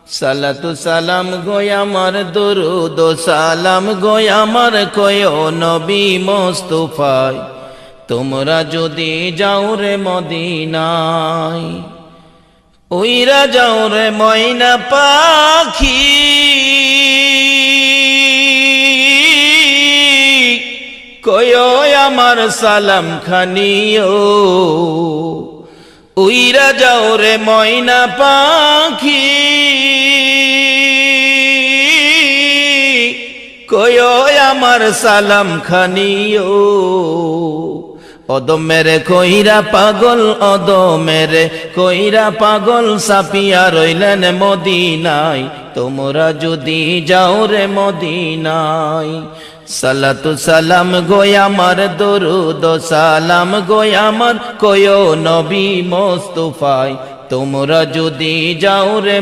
সালাতু সালাম গো আমার দরুদ ও সালাম গো আমার কয়ো নবী মুস্তাফায় তোমরা যদি যাও রে মদিনায় উইরা যাও রে ময়না পাখি কয়ো আমার সালাম খানিও উইরা যাও রে ময়না পাখি কয়ো আমার সালাম খানিও অদম মেরে কইরা পাগল অদম মেরে কইরা পাগল সাপিয়া রইলেন মদিনায় তোমরা যদি যাও রে মদিনায় সালাতু সালাম গো আমার দরুদ ও সালাম গো আমার কয়ো নবী মুস্তাফায় তোমরা যদি যাও রে